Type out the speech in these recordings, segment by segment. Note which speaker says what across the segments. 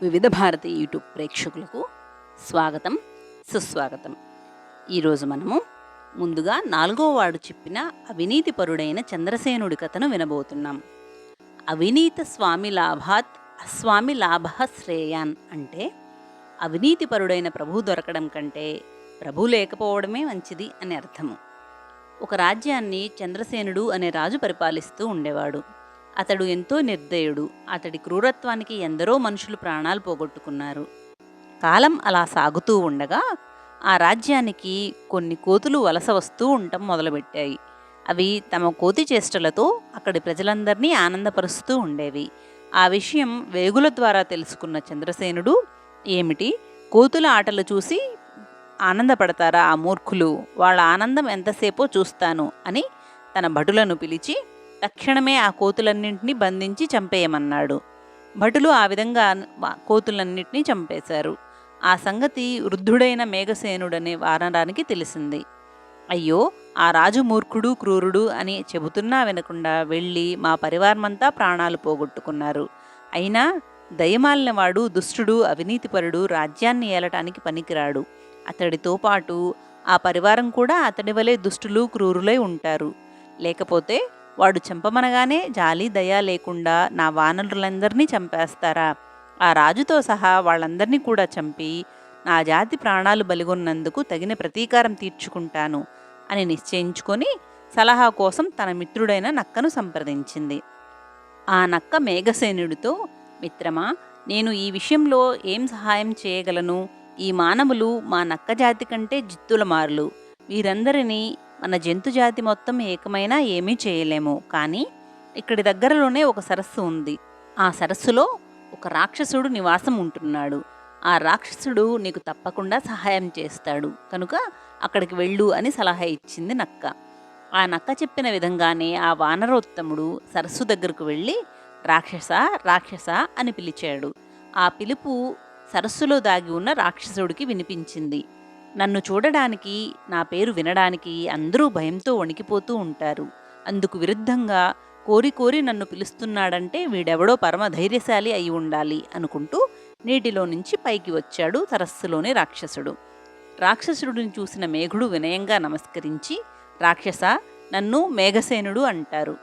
Speaker 1: వివిధ భారతి యూట్యూబ్ ప్రేక్షకులకు స్వాగతం, సుస్వాగతం. ఈరోజు మనము ముందుగా 4వ వాడు చెప్పిన అవినీతిపరుడైన చంద్రసేనుడి కథను వినబోతున్నాం. అవినీత స్వామి లాభాత్ అస్వామి లాభ శ్రేయాన్ అంటే అవినీతిపరుడైన ప్రభు దొరకడం కంటే ప్రభు లేకపోవడమే మంచిది అని అర్థము. ఒక రాజ్యాన్ని చంద్రసేనుడు అనే రాజు పరిపాలిస్తూ ఉండేవాడు. అతడు ఎంతో నిర్దయుడు. అతడి క్రూరత్వానికి ఎందరో మనుషులు ప్రాణాలు పోగొట్టుకున్నారు. కాలం అలా సాగుతూ ఉండగా ఆ రాజ్యానికి కొన్ని కోతులు వలస వస్తూ ఉండటం మొదలుపెట్టాయి. అవి తమ కోతి చేష్టలతో అక్కడి ప్రజలందరినీ ఆనందపరుస్తూ ఉండేవి. ఆ విషయం వేగుల ద్వారా తెలుసుకున్న చంద్రసేనుడు, ఏమిటి కోతుల ఆటలు చూసి ఆనందపడతారా ఆ మూర్ఖులు, వాళ్ళ ఆనందం ఎంతసేపో చూస్తాను అని తన భటులను పిలిచి తక్షణమే ఆ కోతులన్నింటినీ బంధించి చంపేయమన్నాడు. భటులు ఆ విధంగా కోతులన్నింటినీ చంపేశారు. ఆ సంగతి వృద్ధుడైన మేఘసేనుడనే వానరానికి తెలిసింది. అయ్యో, ఆ రాజు మూర్ఖుడు క్రూరుడు అని చెబుతున్నా వినకుండా వెళ్ళి మా పరివారమంతా ప్రాణాలు పోగొట్టుకున్నారు. అయినా దయమాలినవాడు, దుష్టుడు, అవినీతిపరుడు రాజ్యాన్ని ఏలటానికి పనికిరాడు. అతడితో పాటు ఆ పరివారం కూడా అతడి వలె దుష్టులు క్రూరులై ఉంటారు. లేకపోతే వాడు చంపమనగానే జాలి దయ లేకుండా నా వానరులందరినీ చంపేస్తారా? ఆ రాజుతో సహా వాళ్ళందరినీ కూడా చంపి నా జాతి ప్రాణాలు బలిగొన్నందుకు తగిన ప్రతీకారం తీర్చుకుంటాను అని నిశ్చయించుకొని సలహా కోసం తన మిత్రుడైన నక్కను సంప్రదించింది. ఆ నక్క మేఘసేనుడితో, మిత్రమా, నేను ఈ విషయంలో ఏం సహాయం చేయగలను? ఈ మానవులు మా నక్క జాతి కంటే జిత్తుల మారులు. వీరందరినీ మన జంతుజాతి మొత్తం ఏకమైనా ఏమీ చేయలేము. కానీ ఇక్కడి దగ్గరలోనే ఒక సరస్సు ఉంది. ఆ సరస్సులో ఒక రాక్షసుడు నివాసం ఉంటున్నాడు. ఆ రాక్షసుడు నీకు తప్పకుండా సహాయం చేస్తాడు కనుక అక్కడికి వెళ్ళు అని సలహా ఇచ్చింది నక్క. ఆ నక్క చెప్పిన విధంగానే ఆ వానరోత్తముడు సరస్సు దగ్గరకు వెళ్ళి రాక్షస రాక్షస అని పిలిచాడు. ఆ పిలుపు సరస్సులో దాగి ఉన్న రాక్షసుడికి వినిపించింది. నన్ను చూడడానికి, నా పేరు వినడానికి అందరూ భయంతో వణికిపోతూ ఉంటారు. అందుకు విరుద్ధంగా కోరి కోరి నన్ను పిలుస్తున్నాడంటే వీడెవడో పరమ ధైర్యశాలి అయి ఉండాలి అనుకుంటూ నీటిలో నుంచి పైకి వచ్చాడు సరస్సులోని రాక్షసుడు. రాక్షసుడిని చూసిన మేఘుడు వినయంగా నమస్కరించి, రాక్షస, నన్ను మేఘసేనుడు అంటారు.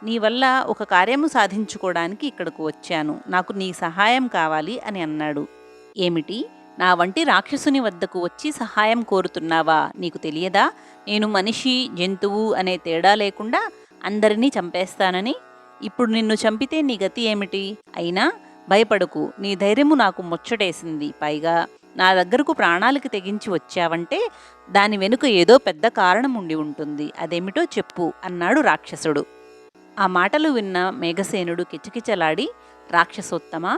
Speaker 1: నీ వల్ల ఒక కార్యము సాధించుకోవడానికి ఇక్కడకు వచ్చాను. నాకు నీ సహాయం కావాలి అని అన్నాడు. ఏమిటి, నా వంటి రాక్షసుని వద్దకు వచ్చి సహాయం కోరుతున్నావా? నీకు తెలియదా నేను మనిషి జంతువు అనే తేడా లేకుండా అందరినీ చంపేస్తానని? ఇప్పుడు నిన్ను చంపితే నీ గతి ఏమిటి? అయినా భయపడకు, నీ ధైర్యము నాకు ముచ్చటేసింది. పైగా నా దగ్గరకు ప్రాణాలకి తెగించి వచ్చావంటే దాని వెనుక ఏదో పెద్ద కారణం ఉండి ఉంటుంది. అదేమిటో చెప్పు అన్నాడు రాక్షసుడు. ఆ మాటలు విన్న మేఘసేనుడు కిచకిచలాడి, రాక్షసోత్తమా,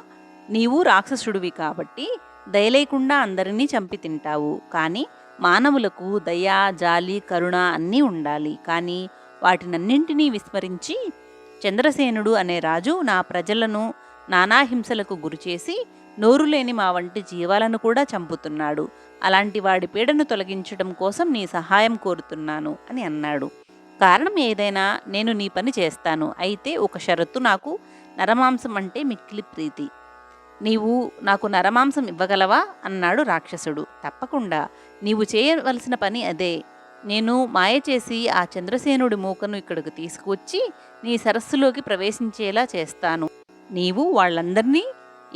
Speaker 1: నీవు రాక్షసుడివి కాబట్టి దయలేకుండా అందరినీ చంపి తింటావు. కానీ మానవులకు దయ, జాలి, కరుణ అన్నీ ఉండాలి. కానీ వాటినన్నింటినీ విస్మరించి చంద్రసేనుడు అనే రాజు నా ప్రజలను నానాహింసలకు గురిచేసి నోరులేని మా వంటి జీవాలను కూడా చంపుతున్నాడు. అలాంటి వాడి పీడను తొలగించడం కోసం నీ సహాయం కోరుతున్నాను అని అన్నాడు. కారణం ఏదైనా నేను నీ పని చేస్తాను. అయితే ఒక షరతు, నాకు నరమాంసం అంటే మిక్కిలి ప్రీతి. నీవు నాకు నరమాంసం ఇవ్వగలవా అన్నాడు రాక్షసుడు. తప్పకుండా, నీవు చేయవలసిన పని అదే. నేను మాయ చేసి ఆ చంద్రసేనుడి మూకను ఇక్కడికి తీసుకువచ్చి నీ సరస్సులోకి ప్రవేశించేలా చేస్తాను. నీవు వాళ్ళందరినీ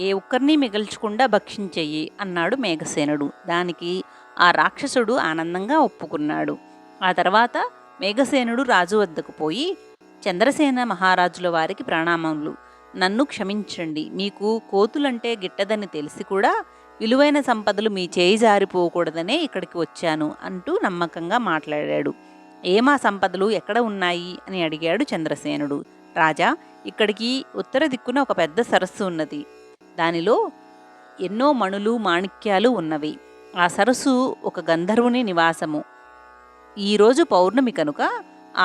Speaker 1: ఏ ఒక్కరినీ మిగల్చకుండా భక్షించెయ్యి అన్నాడు మేఘసేనుడు. దానికి ఆ రాక్షసుడు ఆనందంగా ఒప్పుకున్నాడు. ఆ తర్వాత మేఘసేనుడు రాజు వద్దకు పోయి, చంద్రసేన మహారాజుల వారికి ప్రణామములు. నన్ను క్షమించండి. మీకు కోతులంటే గిట్టదని తెలిసి కూడా విలువైన సంపదలు మీ చేయి జారిపోకూడదనే ఇక్కడికి వచ్చాను అంటూ నమ్మకంగా మాట్లాడాడు. ఏమా సంపదలు ఎక్కడ ఉన్నాయి అని అడిగాడు చంద్రసేనుడు. రాజా, ఇక్కడికి ఉత్తర దిక్కున ఒక పెద్ద సరస్సు ఉన్నది. దానిలో ఎన్నో మణులు, మాణిక్యాలు ఉన్నవి. ఆ సరస్సు ఒక గంధర్వుని నివాసము. ఈరోజు పౌర్ణమి కనుక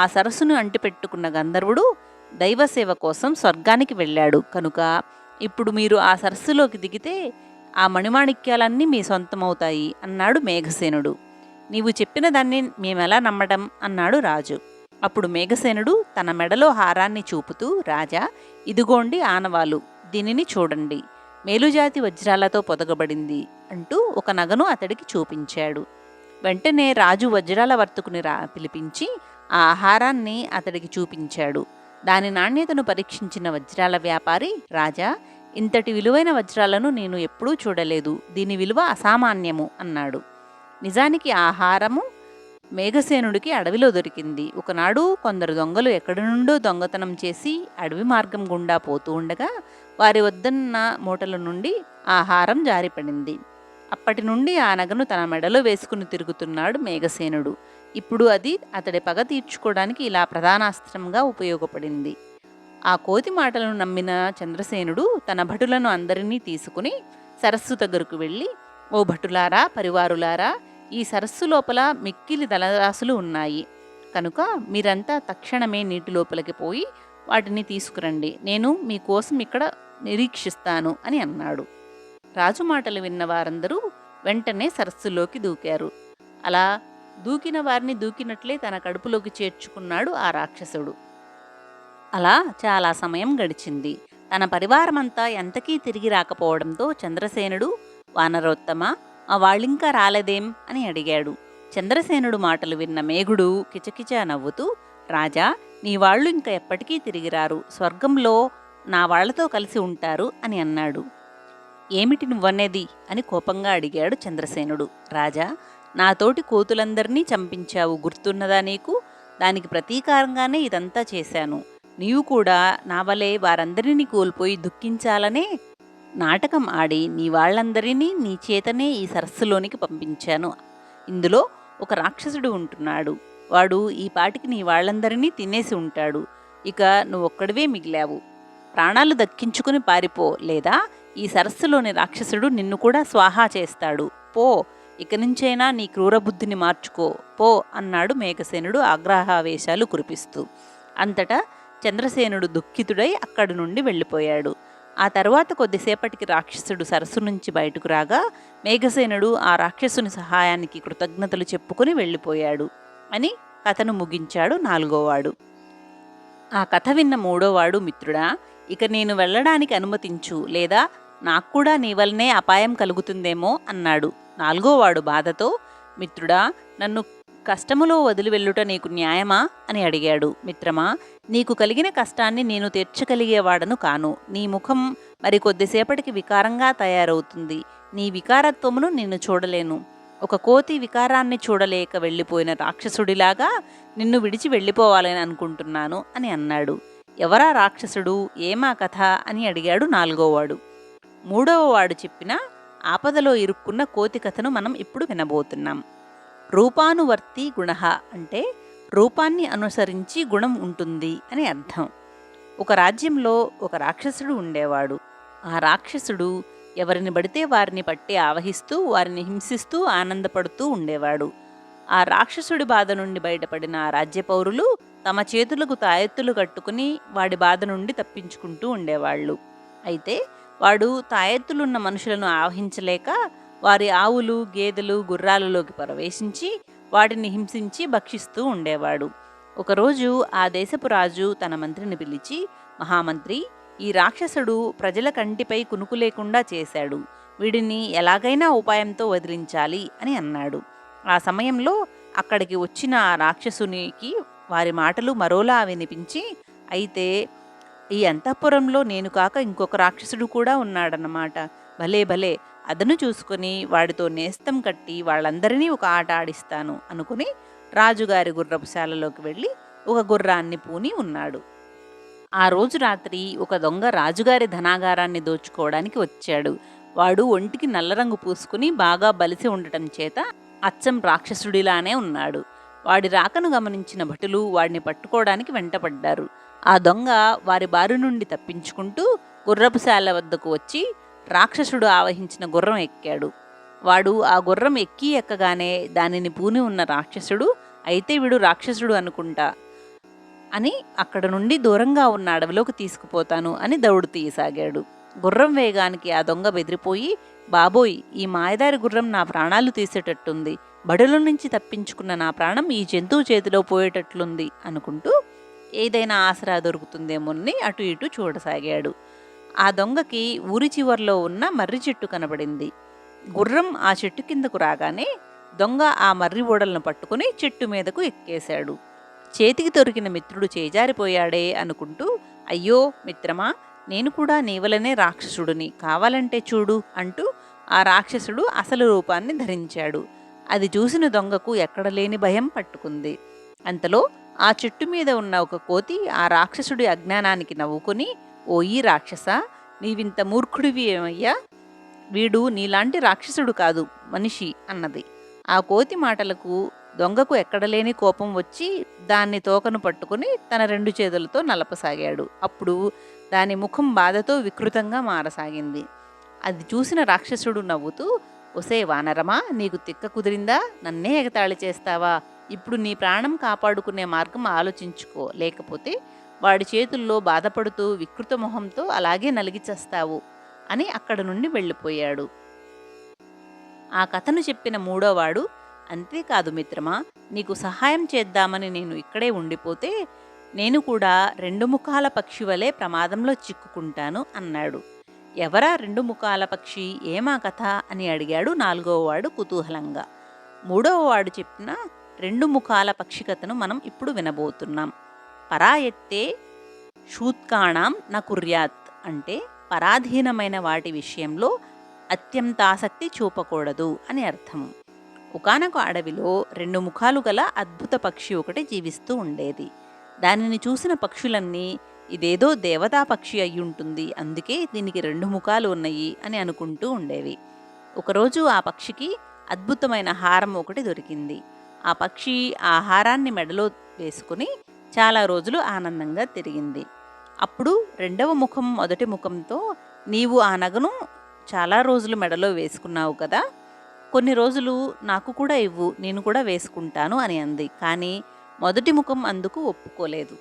Speaker 1: ఆ సరస్సును అంటిపెట్టుకున్న గంధర్వుడు దైవసేవ కోసం స్వర్గానికి వెళ్ళాడు. కనుక ఇప్పుడు మీరు ఆ సరస్సులోకి దిగితే ఆ మణిమాణిక్యాలన్నీ మీ సొంతమవుతాయి అన్నాడు మేఘసేనుడు. నీవు చెప్పిన దాన్ని మేమెలా నమ్మటం అన్నాడు రాజు. అప్పుడు మేఘసేనుడు తన మెడలో హారాన్ని చూపుతూ, రాజా, ఇదిగోండి ఆనవాలు, దీనిని చూడండి. మేలుజాతి వజ్రాలతో పొదగబడింది అంటూ ఒక నగను అతడికి చూపించాడు. వెంటనే రాజు వజ్రాల వర్తకుని పిలిపించి ఆ ఆహారాన్ని అతడికి చూపించాడు. దాని నాణ్యతను పరీక్షించిన వజ్రాల వ్యాపారి, రాజా, ఇంతటి విలువైన వజ్రాలను నేను ఎప్పుడూ చూడలేదు, దీని విలువ అసామాన్యము అన్నాడు. నిజానికి ఆహారము మేఘసేనుడికి అడవిలో దొరికింది. ఒకనాడు కొందరు దొంగలు ఎక్కడి నుండో దొంగతనం చేసి అడవి మార్గం గుండా పోతూ ఉండగా వారి వద్దన్న మూటల నుండి ఆహారం జారిపడింది. అప్పటి నుండి ఆ నగను తన మెడలో వేసుకుని తిరుగుతున్నాడు మేఘసేనుడు. ఇప్పుడు అది అతడి పగ తీర్చుకోవడానికి ఇలా ప్రధానాస్త్రంగా ఉపయోగపడింది. ఆ కోతి మాటలను నమ్మిన చంద్రసేనుడు తన భటులను అందరినీ తీసుకుని సరస్సు దగ్గరకు వెళ్ళి, ఓ భటులారా, పరివారులారా, ఈ సరస్సు లోపల మిక్కిలి దళరాశులు ఉన్నాయి కనుక మీరంతా తక్షణమే నీటి లోపలికి పోయి వాటిని తీసుకురండి, నేను మీకోసం ఇక్కడ నిరీక్షిస్తాను అని అన్నాడు. రాజు మాటలు విన్న వారందరూ వెంటనే సరస్సులోకి దూకారు. అలా దూకిన వారిని దూకినట్లే తన కడుపులోకి చేర్చుకున్నాడు ఆ రాక్షసుడు. అలా చాలా సమయం గడిచింది. తన పరివారమంతా ఎంతకీ తిరిగి రాకపోవడంతో చంద్రసేనుడు, వానరోత్తమ, మా వాళ్ళింకా రాలేదేం అని అడిగాడు. చంద్రసేనుడు మాటలు విన్న మేఘుడు కిచకిచా నవ్వుతూ, రాజా, నీ వాళ్ళు ఇంకా ఎప్పటికీ తిరిగిరారు, స్వర్గంలో నా వాళ్లతో కలిసి ఉంటారు అని అన్నాడు. ఏమిటి నువ్వనేది అని కోపంగా అడిగాడు చంద్రసేనుడు. రాజా, నాతోటి కోతులందరినీ చంపించావు, గుర్తున్నదా నీకు? దానికి ప్రతీకారంగానే ఇదంతా చేశాను. నీవు కూడా నా వలె వారందరినీ కోల్పోయి దుఃఖించాలనే నాటకం ఆడి నీ వాళ్ళందరినీ నీ చేతనే ఈ సరస్సులోనికి పంపించాను. ఇందులో ఒక రాక్షసుడు ఉంటున్నాడు. వాడు ఈ పాటికి నీ వాళ్ళందరినీ తినేసి ఉంటాడు. ఇక నువ్వొక్కడివే మిగిలావు. ప్రాణాలు దక్కించుకుని పారిపో, లేదా ఈ సరస్సులోని రాక్షసుడు నిన్ను కూడా స్వాహా చేస్తాడు. పో, ఇక నుంచైనా నీ క్రూరబుద్ధిని మార్చుకో, పో అన్నాడు మేఘసేనుడు ఆగ్రహావేశాలు కురిపిస్తూ. అంతటా చంద్రసేనుడు దుఃఖితుడై అక్కడి నుండి వెళ్ళిపోయాడు. ఆ తర్వాత కొద్దిసేపటికి రాక్షసుడు సరస్సు నుంచి బయటకు రాగా మేఘసేనుడు ఆ రాక్షసుని సహాయానికి కృతజ్ఞతలు చెప్పుకుని వెళ్ళిపోయాడు అని కథను ముగించాడు నాలుగోవాడు. ఆ కథ విన్న మూడోవాడు, మిత్రుడా, ఇక నేను వెళ్ళడానికి అనుమతించు, లేదా నాకు కూడా నీ వల్లనే అపాయం కలుగుతుందేమో అన్నాడు. నాలుగోవాడు బాధతో, మిత్రుడా, నన్ను కష్టములో వదిలి వెళ్ళుట నీకు న్యాయమా అని అడిగాడు. మిత్రమా, నీకు కలిగిన కష్టాన్ని నేను తీర్చగలిగేవాడను కాను. నీ ముఖం మరి కొద్దిసేపటికి వికారంగా తయారవుతుంది. నీ వికారత్వమును నేను చూడలేను. ఒక కోతి వికారాన్ని చూడలేక వెళ్ళిపోయిన రాక్షసుడిలాగా నిన్ను విడిచి వెళ్ళిపోవాలని అనుకుంటున్నాను అని అన్నాడు. ఎవరా రాక్షసుడు, ఏమా కథ అని అడిగాడు నాలుగోవాడు. మూడవవాడు చెప్పిన ఆపదలో ఇరుక్కున్న కోతి కథను మనం ఇప్పుడు వినబోతున్నాం. రూపానువర్తి గుణః అంటే రూపాన్ని అనుసరించి గుణం ఉంటుంది అని అర్థం. ఒక రాజ్యంలో ఒక రాక్షసుడు ఉండేవాడు. ఆ రాక్షసుడు ఎవరిని పడితే వారిని పట్టి ఆవహిస్తూ వారిని హింసిస్తూ ఆనందపడుతూ ఉండేవాడు. ఆ రాక్షసుడి బాధ నుండి బయటపడిన ఆ రాజ్య పౌరులు తమ చేతులకు తాయెత్తులు కట్టుకుని వాడి బాధ నుండి తప్పించుకుంటూ ఉండేవాళ్ళు. అయితే వాడు తాయెత్తులున్న మనుషులను ఆవహించలేక వారి ఆవులు, గేదెలు, గుర్రాలలోకి ప్రవేశించి వాటిని హింసించి భక్షిస్తూ ఉండేవాడు. ఒకరోజు ఆ దేశపు రాజు తన మంత్రిని పిలిచి, మహామంత్రి, ఈ రాక్షసుడు ప్రజల కంటిపై కునుకు లేకుండా చేశాడు. వీడిని ఎలాగైనా ఉపాయంతో వదిలించాలి అని అన్నాడు. ఆ సమయంలో అక్కడికి వచ్చిన ఆ రాక్షసునికి వారి మాటలు మరోలా వినిపించి, అయితే ఈ అంతఃపురంలో నేను కాక ఇంకొక రాక్షసుడు కూడా ఉన్నాడన్నమాట. భలే భలే, అదను చూసుకొని వాడితో నేస్తం కట్టి వాళ్ళందరినీ ఒక ఆట ఆడిస్తాను అనుకుని రాజుగారి గుర్రపుశాలలోకి వెళ్ళి ఒక గుర్రాన్ని పూని ఉన్నాడు. ఆ రోజు రాత్రి ఒక దొంగ రాజుగారి ధనాగారాన్ని దోచుకోవడానికి వచ్చాడు. వాడు ఒంటికి నల్లరంగు పూసుకుని బాగా బలిసి ఉండటం చేత అచ్చం రాక్షసుడిలానే ఉన్నాడు. వాడి రాకను గమనించిన భటులు వాడిని పట్టుకోవడానికి వెంటపడ్డారు. ఆ దొంగ వారి బారి నుండి తప్పించుకుంటూ గుర్రపుశాల వద్దకు వచ్చి రాక్షసుడు ఆవహించిన గుర్రం ఎక్కాడు. వాడు ఆ గుర్రం ఎక్కగానే దానిని పూని ఉన్న రాక్షసుడు, అయితే వీడు రాక్షసుడు అనుకుంటా అని అక్కడ నుండి దూరంగా ఉన్న అడవిలోకి తీసుకుపోతాను అని దౌడు తీయసాగాడు. గుర్రం వేగానికి ఆ దొంగ బెదిరిపోయి, బాబోయ్, ఈ మాయదారి గుర్రం నా ప్రాణాలు తీసేటట్టుంది, బడుల నుంచి తప్పించుకున్న నా ప్రాణం ఈ జంతువు చేతిలో పోయేటట్లుంది అనుకుంటూ ఏదైనా ఆసరా దొరుకుతుందేమోని అటు ఇటు చూడసాగాడు. ఆ దొంగకి ఊరి చివర్లో ఉన్న మర్రి చెట్టు కనబడింది. గుర్రం ఆ చెట్టు కిందకు రాగానే దొంగ ఆ మర్రి ఓడలను పట్టుకుని చెట్టు మీదకు ఎక్కేశాడు. చేతికి దొరికిన మిత్రుడు చేజారిపోయాడే అనుకుంటూ, అయ్యో మిత్రమా, నేను కూడా నీవలనే రాక్షసుడిని, కావాలంటే చూడు అంటూ ఆ రాక్షసుడు అసలు రూపాన్ని ధరించాడు. అది చూసిన దొంగకు ఎక్కడలేని భయం పట్టుకుంది. అంతలో ఆ చెట్టు మీద ఉన్న ఒక కోతి ఆ రాక్షసుడి అజ్ఞానానికి నవ్వుకుని, ఓయి రాక్షస, నీవింత మూర్ఖుడివి ఏమయ్యా, వీడు నీలాంటి రాక్షసుడు కాదు, మనిషి అన్నది. ఆ కోతి మాటలకు దొంగకు ఎక్కడలేని కోపం వచ్చి దాన్ని తోకను పట్టుకుని తన 2 చేతులతో నలపసాగాడు. అప్పుడు దాని ముఖం బాధతో వికృతంగా మారసాగింది. అది చూసిన రాక్షసుడు నవ్వుతూ, ఒసే వానరమా, నీకు తిక్క కుదిరిందా, నన్నే ఎగతాళి చేస్తావా, ఇప్పుడు నీ ప్రాణం కాపాడుకునే మార్గం ఆలోచించుకో, లేకపోతే వాడి చేతుల్లో బాధపడుతూ వికృత మొహంతో అలాగే నలిగిచేస్తావు అని అక్కడ నుండి వెళ్ళిపోయాడు. ఆ కథను చెప్పిన మూడోవాడు, అంతేకాదు మిత్రమా, నీకు సహాయం చేద్దామని నేను ఇక్కడే ఉండిపోతే నేను కూడా 2 ముఖాల పక్షి వలె ప్రమాదంలో చిక్కుకుంటాను అన్నాడు. ఎవరా 2 ముఖాల పక్షి, ఏమా కథ అని అడిగాడు 4వవాడు కుతూహలంగా. 3వవాడు చెప్పిన 2 ముఖాల పక్షి కథను మనం ఇప్పుడు వినబోతున్నాం. పరాయత్తే శూత్కాణాం న కుర్యాత్ అంటే పరాధీనమైన వాటి విషయంలో అత్యంత ఆసక్తి చూపకూడదు అని అర్థము. ఒకానొక అడవిలో 2 ముఖాలు గల అద్భుత పక్షి ఒకటి జీవిస్తూ ఉండేది. దానిని చూసిన పక్షులన్నీ ఇదేదో దేవతా పక్షి అయ్యుంటుంది, అందుకే దీనికి 2 ముఖాలు ఉన్నాయి అని అనుకుంటూ ఉండేవి. ఒకరోజు ఆ పక్షికి అద్భుతమైన హారం ఒకటి దొరికింది. ఆ పక్షి ఆ హారాన్ని మెడలో వేసుకుని చాలా రోజులు ఆనందంగా తిరిగింది. అప్పుడు 2వ ముఖం మొదటి ముఖంతో, నీవు ఆ నగను చాలా రోజులు మెడలో వేసుకున్నావు కదా, కొన్ని రోజులు నాకు కూడా ఇవ్వు, నేను కూడా వేసుకుంటాను అని అంది. కానీ మొదటి ముఖం అందుకు ఒప్పుకోలేదు.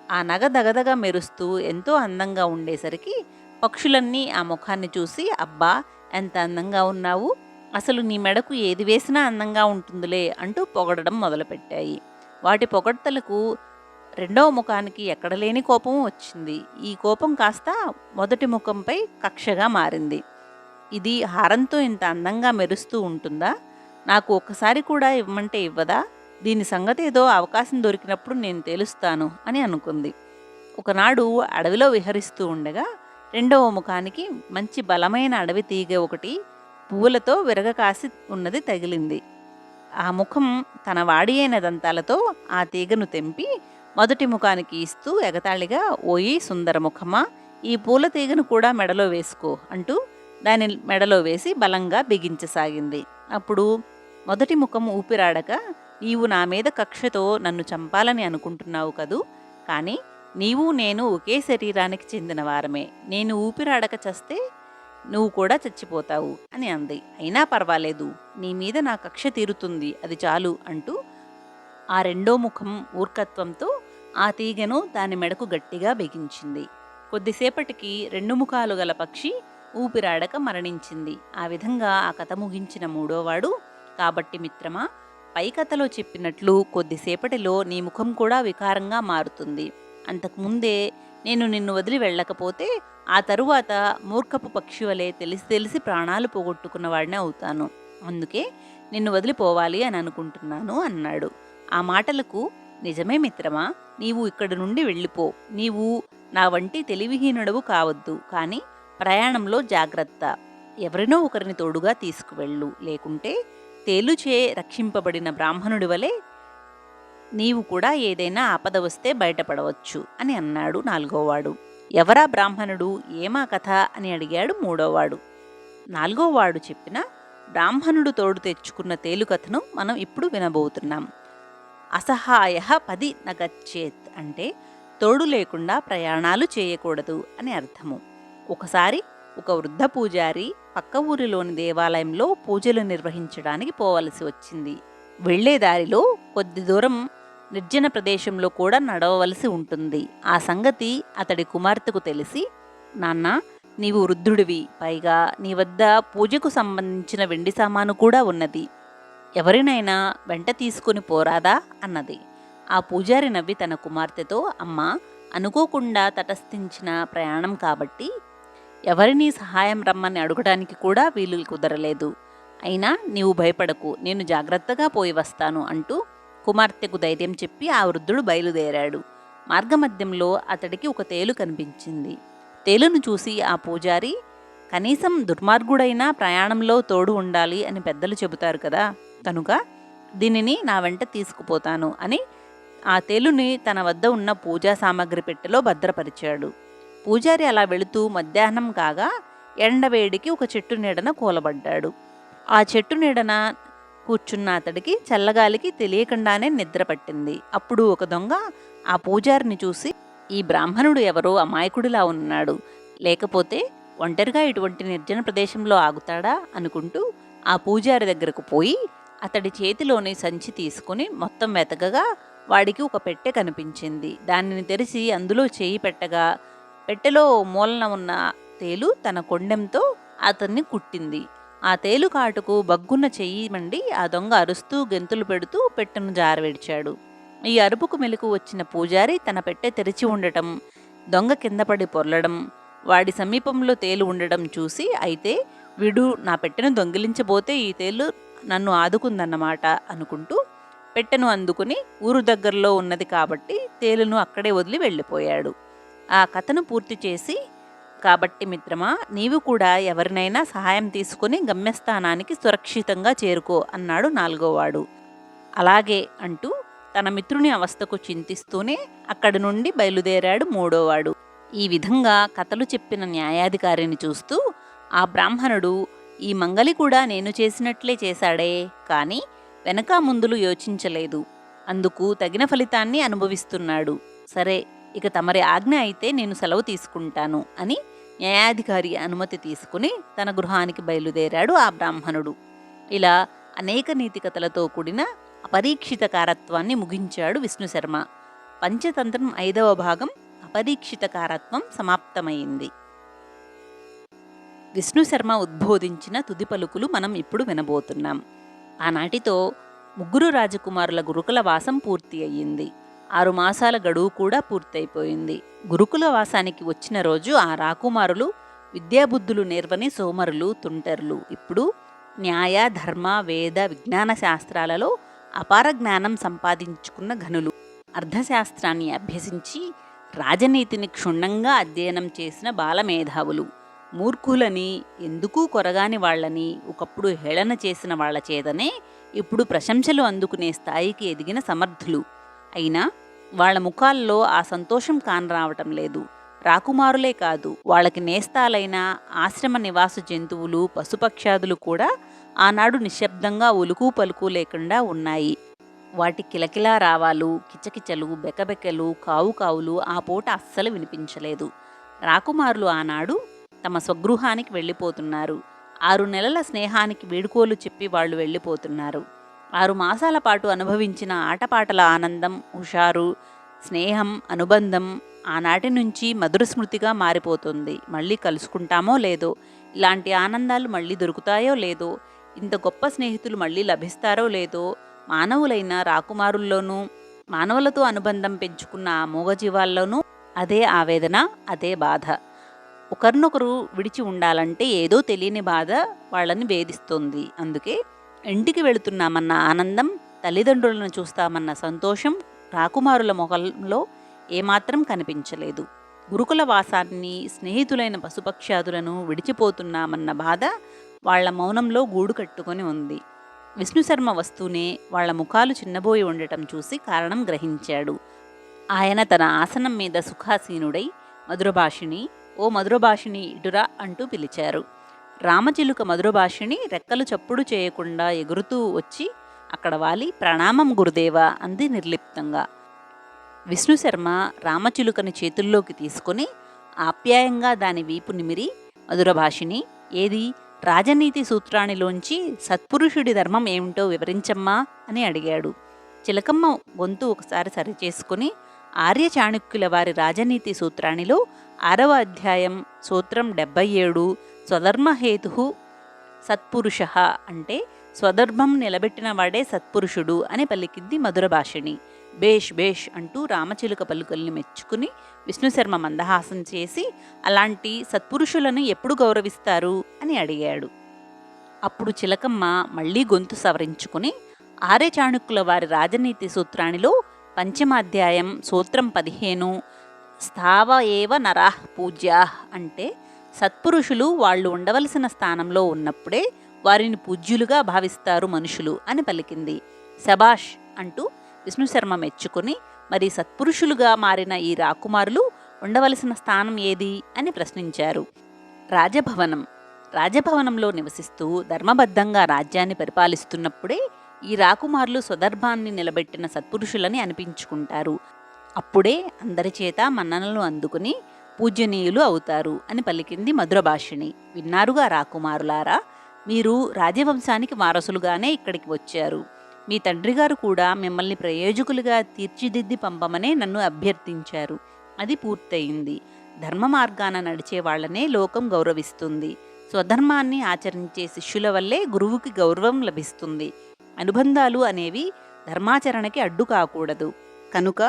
Speaker 1: ఆ నగ దగదగ మెరుస్తూ ఎంతో అందంగా ఉండేసరికి పక్షులన్నీ ఆ ముఖాన్ని చూసి, అబ్బా ఎంత అందంగా ఉన్నావు, అసలు నీ మెడకు ఏది వేసినా అందంగా ఉంటుందిలే అంటూ పొగడడం మొదలుపెట్టాయి. వాటి పొగడ్తలకు 2వ ముఖానికి ఎక్కడలేని కోపం వచ్చింది. ఈ కోపం కాస్త మొదటి ముఖంపై కక్షగా మారింది. ఇది హారంతో ఇంత అందంగా మెరుస్తూ ఉంటుందా, నాకు ఒక్కసారి కూడా ఇవ్వమంటే ఇవ్వదా, దీని సంగతి ఏదో అవకాశం దొరికినప్పుడు నేను తెలుస్తాను అని అనుకుంది. ఒకనాడు అడవిలో విహరిస్తూ ఉండగా 2వ ముఖానికి మంచి బలమైన అడవి తీగ ఒకటి పువ్వులతో విరగకాసి ఉన్నది తగిలింది. ఆ ముఖం తన వాడి అయిన దంతాలతో ఆ తీగను తెంపి మొదటి ముఖానికి ఇస్తూ ఎగతాళిగా, ఓయి సుందరముఖమా, ఈ పూల తీగను కూడా మెడలో వేసుకో అంటూ దాని మెడలో వేసి బలంగా బిగించసాగింది. అప్పుడు మొదటి ముఖం ఊపిరాడక, నీవు నా మీద కక్షతో నన్ను చంపాలని అనుకుంటున్నావు కదూ, కానీ నీవు నేను ఒకే శరీరానికి చెందిన వారమే, నేను ఊపిరాడక చస్తే నువ్వు కూడా చచ్చిపోతావు అని అంది. అయినా పర్వాలేదు, నీ మీద నా కక్ష తీరుతుంది, అది చాలు అంటూ ఆ 2వ ముఖం మూర్ఖత్వంతో ఆ తీగను దాని మెడకు గట్టిగా బిగించింది. కొద్దిసేపటికి 2 ముఖాలు గల పక్షి ఊపిరాడక మరణించింది. ఆ విధంగా ఆ కథ ముగించిన 3వవాడు, కాబట్టి మిత్రమా, పై కథలో చెప్పినట్లు కొద్దిసేపటిలో నీ ముఖం కూడా వికారంగా మారుతుంది. అంతకుముందే నేను నిన్ను వదిలి వెళ్ళకపోతే ఆ తరువాత మూర్ఖపు పక్షి వలె తెలిసి తెలిసి ప్రాణాలు పోగొట్టుకున్నవాడిని అవుతాను. అందుకే నిన్ను వదిలిపోవాలి అని అనుకుంటున్నాను అన్నాడు. ఆ మాటలకు, నిజమే మిత్రమా, నీవు ఇక్కడి నుండి వెళ్ళిపో, నీవు నా వంటి తెలివిహీనుడవు కావద్దు, కానీ ప్రయాణంలో జాగ్రత్త, ఎవరినో ఒకరిని తోడుగా తీసుకువెళ్ళు, లేకుంటే తేలుచే రక్షింపబడిన బ్రాహ్మణుడి వలె నీవు కూడా ఏదైనా ఆపద వస్తే బయటపడవచ్చు అని అన్నాడు 4వవాడు. ఎవరా బ్రాహ్మణుడు, ఏమా కథ అని అడిగాడు 3వవాడు. 4వవాడు చెప్పిన బ్రాహ్మణుడు తోడు తెచ్చుకున్న తేలు కథను మనం ఇప్పుడు వినబోతున్నాం. అసహాయ పది నగచ్చేత్ అంటే తోడు లేకుండా ప్రయాణాలు చేయకూడదు అని అర్థము. ఒకసారి ఒక వృద్ధ పూజారి పక్క ఊరిలోని దేవాలయంలో పూజలు నిర్వహించడానికి పోవలసి వచ్చింది. వెళ్లే దారిలో కొద్ది దూరం నిర్జన ప్రదేశంలో కూడా నడవవలసి ఉంటుంది. ఆ సంగతి అతడి కుమార్తెకు తెలిసి, నాన్న, నీవు వృద్ధుడివి, పైగా నీ వద్ద పూజకు సంబంధించిన వెండి సామాను కూడా ఉన్నది, ఎవరినైనా వెంట తీసుకుని పోరాదా అన్నది. ఆ పూజారి నవ్వి తన కుమార్తెతో, అమ్మా, అనుకోకుండా తటస్థించిన ప్రయాణం కాబట్టి ఎవరినీ సహాయం రమ్మని అడగడానికి కూడా వీలు కుదరలేదు. అయినా నీవు భయపడకు, నేను జాగ్రత్తగా పోయి వస్తాను అంటూ కుమార్తెకు ధైర్యం చెప్పి ఆ వృద్ధుడు బయలుదేరాడు. మార్గమధ్యంలో అతడికి ఒక తేలు కనిపించింది. తేలును చూసి ఆ పూజారి, కనీసం దుర్మార్గుడైనా ప్రయాణంలో తోడు ఉండాలి అని పెద్దలు చెబుతారు కదా, కనుక దీనిని నా వెంట తీసుకుపోతాను అని ఆ తేలుని తన వద్ద ఉన్న పూజా సామాగ్రి పెట్టెలో భద్రపరిచాడు. పూజారి అలా వెళుతూ మధ్యాహ్నం కాగా ఎండవేడికి ఒక చెట్టు నీడన కూలబడ్డాడు. ఆ చెట్టు నీడన కూర్చున్న అతడికి చల్లగాలికి తెలియకుండానే నిద్ర పట్టింది. అప్పుడు ఒక దొంగ ఆ పూజారిని చూసి, ఈ బ్రాహ్మణుడు ఎవరో అమాయకుడిలా ఉన్నాడు, లేకపోతే ఒంటరిగా ఇటువంటి నిర్జన ప్రదేశంలో ఆగుతాడా అనుకుంటూ ఆ పూజారి దగ్గరకు పోయి అతడి చేతిలోని సంచి తీసుకుని మొత్తం వెతకగా వాడికి ఒక పెట్టె కనిపించింది. దానిని తెరిచి అందులో చేయి పెట్టగా పెట్టెలో మూలన ఉన్న తేలు తన కొండెంతో అతన్ని కుట్టింది. ఆ తేలు కాటుకు బగ్గున్న చెయ్యి మండి ఆ దొంగ అరుస్తూ గెంతులు పెడుతూ పెట్టెను జారవిడిచాడు. ఈ అరుపుకు మెలకు వచ్చిన పూజారి తన పెట్టె తెరిచి ఉండటం, దొంగ కింద పడి పొర్లడం, వాడి సమీపంలో తేలు ఉండడం చూసి, అయితే వీడు నా పెట్టెను దొంగిలించబోతే ఈ తేలు నన్ను ఆదుకుందన్నమాట అనుకుంటూ పెట్టెను అందుకుని ఊరు దగ్గరలో ఉన్నది కాబట్టి తేలును అక్కడే వదిలి వెళ్ళిపోయాడు. ఆ కథను పూర్తి చేసి, కాబట్టి మిత్రమా, నీవు కూడా ఎవరినైనా సహాయం తీసుకుని గమ్యస్థానానికి సురక్షితంగా చేరుకో అన్నాడు నాలుగోవాడు. అలాగే అంటూ తన మిత్రుని అవస్థకు చింతిస్తూనే అక్కడి నుండి బయలుదేరాడు మూడోవాడు. ఈ విధంగా కథలు చెప్పిన న్యాయాధికారిని చూస్తూ ఆ బ్రాహ్మణుడు, ఈ మంగలి కూడా నేను చేసినట్లే చేశాడే, కానీ వెనక ముందులు యోచించలేదు, అందుకు తగిన ఫలితాన్ని అనుభవిస్తున్నాడు. సరే, ఇక తమరి ఆజ్ఞ అయితే నేను సెలవు తీసుకుంటాను అని న్యాయాధికారి అనుమతి తీసుకుని తన గృహానికి బయలుదేరాడు ఆ బ్రాహ్మణుడు. ఇలా అనేక నీతి కథలతో కూడిన అపరీక్షిత కారత్వాన్ని ముగించాడు విష్ణుశర్మ. పంచతంత్రం 5వ భాగం అపరీక్షిత కారత్వం సమాప్తమైంది. విష్ణుశర్మ ఉద్బోధించిన తుది పలుకులు మనం ఇప్పుడు వినబోతున్నాం. ఆనాటితో 3 రాజకుమారుల గురుకుల వాసం పూర్తి అయ్యింది. 6 మాసాల గడువు కూడా పూర్తయిపోయింది. గురుకుల వాసానికి వచ్చిన రోజు ఆ రాకుమారులు విద్యాబుద్ధులు నేర్వని సోమరులు, తుంటరులు. ఇప్పుడు న్యాయ, ధర్మ, వేద, విజ్ఞాన శాస్త్రాలలో అపార జ్ఞానం సంపాదించుకున్న ఘనులు. అర్థశాస్త్రాన్ని అభ్యసించి రాజనీతిని క్షుణ్ణంగా అధ్యయనం చేసిన బాలమేధావులు. మూర్ఖులని, ఎందుకూ కొరగాని వాళ్లని ఒకప్పుడు హేళన చేసిన వాళ్ల చేతనే ఇప్పుడు ప్రశంసలు అందుకునే స్థాయికి ఎదిగిన సమర్థులు. అయినా వాళ్ల ముఖాల్లో ఆ సంతోషం కానరావటం లేదు. రాకుమారులే కాదు, వాళ్ళకి నేస్తాలైన ఆశ్రమ నివాస జంతువులు, పశుపక్షాదులు కూడా ఆనాడు నిశ్శబ్దంగా ఉలుకు పలుకు లేకుండా ఉన్నాయి. వాటి కిలకిలా రావాలు, కిచకిచలు, బెకబెకలు, కావుకావులు ఆ పూట అస్సలు వినిపించలేదు. రాకుమారులు ఆనాడు తమ స్వగృహానికి వెళ్ళిపోతున్నారు. 6 నెలల స్నేహానికి వీడుకోలు చెప్పి వాళ్ళు వెళ్ళిపోతున్నారు. 6 మాసాల పాటు అనుభవించిన ఆటపాటల ఆనందం, హుషారు, స్నేహం, అనుబంధం ఆనాటి నుంచి మధుర స్మృతిగా మారిపోతుంది. మళ్ళీ కలుసుకుంటామో లేదో, ఇలాంటి ఆనందాలు మళ్ళీ దొరుకుతాయో లేదో, ఇంత గొప్ప స్నేహితులు మళ్ళీ లభిస్తారో లేదో, మానవులైన రాకుమారుల్లోనూ మానవులతో అనుబంధం పెంచుకున్న ఆ మూగజీవాల్లోనూ అదే ఆవేదన, అదే బాధ. ఒకరినొకరు విడిచి ఉండాలంటే ఏదో తెలియని బాధ వాళ్ళని వేధిస్తోంది. అందుకే ఇంటికి వెళుతున్నామన్న ఆనందం, తల్లిదండ్రులను చూస్తామన్న సంతోషం రాకుమారుల మొహంలో ఏమాత్రం కనిపించలేదు. గురుకుల వాసాన్ని, స్నేహితులైన పశుపక్షాదులను విడిచిపోతున్నామన్న బాధ వాళ్ల మౌనంలో గూడు కట్టుకొని ఉంది. విష్ణుశర్మ వస్తూనే వాళ్ల ముఖాలు చిన్నబోయి ఉండటం చూసి కారణం గ్రహించాడు. ఆయన తన ఆసనం మీద సుఖాసీనుడై, మధురభాషిణి, ఓ మధురభాషిణి ఇటురా అంటూ పిలిచారు. రామచిలుక మధురభాషిణి రెక్కలు చప్పుడు చేయకుండా ఎగురుతూ వచ్చి అక్కడ వాలి, ప్రణామం గురుదేవా అంది నిర్లిప్తంగా. విష్ణుశర్మ రామచిలుకని చేతుల్లోకి తీసుకుని ఆప్యాయంగా దాని వీపు నిమిరి, మధురభాషిణి, ఏది రాజనీతి సూత్రానిలోంచి సత్పురుషుడి ధర్మం ఏమిటో వివరించమ్మా అని అడిగాడు. చిలకమ్మ గొంతు ఒకసారి సరిచేసుకుని, ఆర్య చాణుక్యుల వారి రాజనీతి సూత్రానిలో 6వ అధ్యాయం సూత్రం 77 స్వధర్మహేతు సత్పురుష అంటే స్వధర్మం నిలబెట్టిన వాడే సత్పురుషుడు అని పలికింది మధురభాషిణి. బేష్ బేష్ అంటూ రామచిలుక పలుకుల్ని మెచ్చుకుని విష్ణుశర్మ మందహాసం చేసి అలాంటి సత్పురుషులను ఎప్పుడు గౌరవిస్తారు అని అడిగాడు. అప్పుడు చిలకమ్మ మళ్ళీ గొంతు సవరించుకుని ఆర్య చాణుక్యుల వారి రాజనీతి సూత్రానిలో పంచమాధ్యాయం సూత్రం 15 స్థావ ఏవ నరాః పూజ్యాః అంటే సత్పురుషులు వాళ్ళు ఉండవలసిన స్థానంలో ఉన్నప్పుడే వారిని పూజ్యులుగా భావిస్తారు మనుషులు అని పలికింది. శబాష్ అంటూ విష్ణుశర్మ మెచ్చుకుని మరి సత్పురుషులుగా మారిన ఈ రాకుమారులు ఉండవలసిన స్థానం ఏది అని ప్రశ్నించారు. రాజభవనం. రాజభవనంలో నివసిస్తూ ధర్మబద్ధంగా రాజ్యాన్ని పరిపాలిస్తున్నప్పుడే ఈ రాకుమారులు స్వధర్మాన్ని నిలబెట్టిన సత్పురుషులని అనిపించుకుంటారు. అప్పుడే అందరిచేత మన్ననలు అందుకుని పూజనీయులు అవుతారు అని పలికింది మధురభాషిణి. విన్నారుగా రాకుమారులారా, మీరు రాజవంశానికి వారసులుగానే ఇక్కడికి వచ్చారు. మీ తండ్రిగారు కూడా మిమ్మల్ని ప్రయోజకులుగా తీర్చిదిద్ది పంపమనే నన్ను అభ్యర్థించారు. అది పూర్తయింది. ధర్మ మార్గాన నడిచే వాళ్లనే లోకం గౌరవిస్తుంది. స్వధర్మాన్ని ఆచరించే శిష్యుల వల్లే గురువుకి గౌరవం లభిస్తుంది. అనుబంధాలు అనేవి ధర్మాచరణకి అడ్డు కాకూడదు. కనుక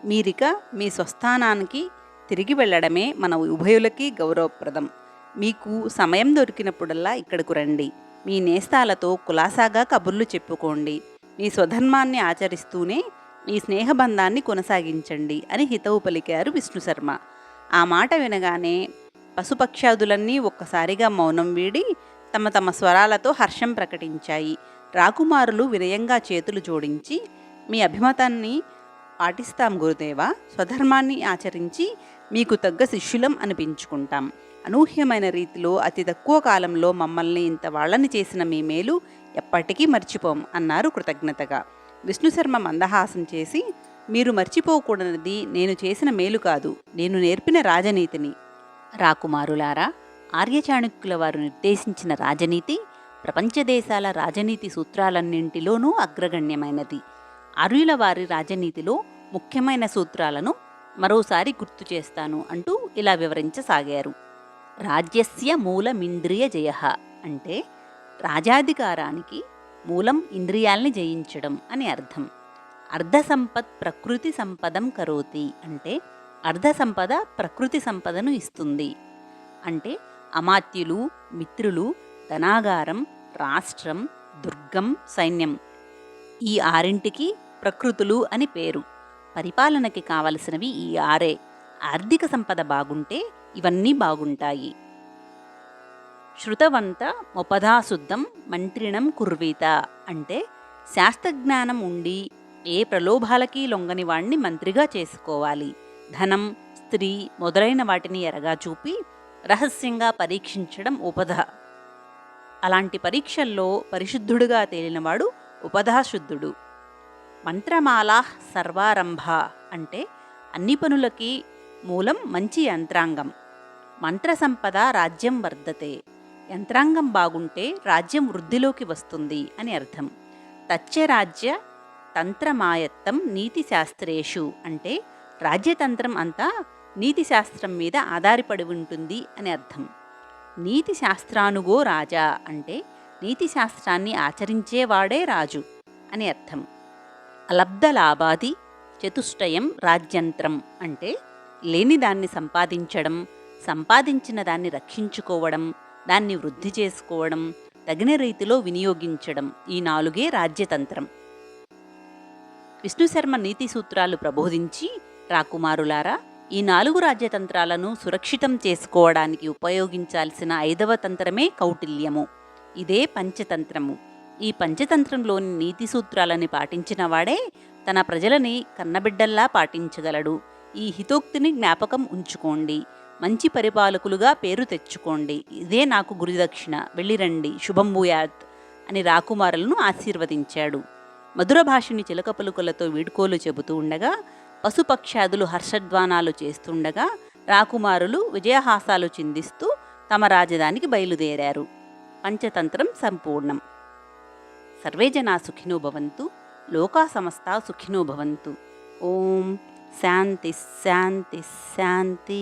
Speaker 1: మీరిక మీ స్వస్థానానికి తిరిగి వెళ్ళడమే మన ఉభయులకి గౌరవప్రదం. మీకు సమయం దొరికినప్పుడల్లా ఇక్కడకు రండి. మీ నేస్తాలతో కులాసాగా కబుర్లు చెప్పుకోండి. మీ స్వధర్మాన్ని ఆచరిస్తూనే మీ స్నేహబంధాన్ని కొనసాగించండి అని హితవు పలికారు విష్ణుశర్మ. ఆ మాట వినగానే పశుపక్షాదులన్నీ ఒక్కసారిగా మౌనం వీడి తమ తమ స్వరాలతో హర్షం ప్రకటించాయి. రాకుమారులు వినయంగా చేతులు జోడించి, మీ అభిమతాన్ని పాటిస్తాం గురుదేవా. స్వధర్మాన్ని ఆచరించి మీకు తగ్గ శిష్యులం అనిపించుకుంటాం. అనూహ్యమైన రీతిలో అతి తక్కువ కాలంలో మమ్మల్ని ఇంత వాళ్ళని చేసిన మీ మేలు ఎప్పటికీ మర్చిపోం అన్నారు కృతజ్ఞతగా. విష్ణుశర్మ మందహాసం చేసి, మీరు మర్చిపోకూడనిది నేను చేసిన మేలు కాదు, నేను నేర్పిన రాజనీతిని. రాకుమారులారా, ఆర్యచాణుక్యుల వారు నిర్దేశించిన రాజనీతి ప్రపంచ దేశాల రాజనీతి సూత్రాలన్నింటిలోనూ అగ్రగణ్యమైనది. ఆర్యుల వారి రాజనీతిలో ముఖ్యమైన సూత్రాలను మరోసారి గుర్తు చేస్తాను అంటూ ఇలా వివరించసాగారు. రాజ్యస్య మూలమింద్రియ జయః అంటే రాజాధికారానికి మూలం ఇంద్రియాల్ని జయించడం అని అర్థం. అర్ధ సంపత్ ప్రకృతి సంపదం కరోతి అంటే అర్ధ సంపద ప్రకృతి సంపదను ఇస్తుంది. అంటే అమాత్యులు, మిత్రులు, ధనాగారం, రాష్ట్రం, దుర్గం, సైన్యం ఈ ఆరింటికి ప్రకృతులు అని పేరు. పరిపాలనకి కావలసినవి ఈ ఆరే. ఆర్థిక సంపద బాగుంటే ఇవన్నీ బాగుంటాయి. శృతవంత మొపధాశుద్ధం మంత్రిణం కుర్వీత అంటే శాస్త్రజ్ఞానం ఉండి ఏ ప్రలోభాలకి లొంగని వాణ్ణి మంత్రిగా చేసుకోవాలి. ధనం, స్త్రీ మొదలైన వాటిని ఎరగా చూపి రహస్యంగా పరీక్షించడం ఉపధ. అలాంటి పరీక్షల్లో పరిశుద్ధుడుగా తేలినవాడు ఉపధాశుద్ధుడు. మంత్రమాలా సర్వారంభ అంటే అన్ని పనులకి మూలం మంచి యంత్రాంగం. మంత్రసంపద రాజ్యం వర్ధతే. యంత్రాంగం బాగుంటే రాజ్యం వృద్ధిలోకి వస్తుంది అని అర్థం. తచ్చరాజ్య తంత్రమాయత్తం నీతిశాస్త్రేషు అంటే రాజ్యతంత్రం అంతా నీతిశాస్త్రం మీద ఆధారపడి ఉంటుంది అని అర్థం. నీతిశాస్త్రానుగో రాజా అంటే నీతిశాస్త్రాన్ని ఆచరించేవాడే రాజు అని అర్థం. అలబ్ధ లాభాది చతుష్టయం రాజ్యంత్రం అంటే లేని దాన్ని సంపాదించడం, సంపాదించిన దాన్ని రక్షించుకోవడం, దాన్ని వృద్ధి చేసుకోవడం, తగిన రీతిలో వినియోగించడం ఈ 4 రాజ్యతంత్రం. విష్ణుశర్మ నీతి సూత్రాలు ప్రబోధించి, రాకుమారులారా, ఈ 4 రాజ్యతంత్రాలను సురక్షితం చేసుకోవడానికి ఉపయోగించాల్సిన 5వ తంత్రమే కౌటిల్యము. ఇదే పంచతంత్రము. ఈ పంచతంత్రంలోని నీతి సూత్రాలని పాటించినవాడే తన ప్రజలని కన్నబిడ్డల్లా పాటించగలడు. ఈ హితోక్తిని జ్ఞాపకం ఉంచుకోండి. మంచి పరిపాలకులుగా పేరు తెచ్చుకోండి. ఇదే నాకు గురుదక్షిణ. వెళ్ళిరండి, శుభం భూయాత్ అని రాకుమారులను ఆశీర్వదించాడు. మధురభాషిని చిలక పలుకులతో వీడ్కోలు చెబుతూ ఉండగా, పశుపక్షాదులు హర్షధ్వానాలు చేస్తుండగా రాకుమారులు విజయహాసాలు చిందిస్తూ తమ రాజధానికి బయలుదేరారు. పంచతంత్రం సంపూర్ణం. సర్వే జనా సుఖినో భవంతు. లోకా సమస్తా సుఖినో భవంతు. ఓం శాంతి శాంతి శాంతి.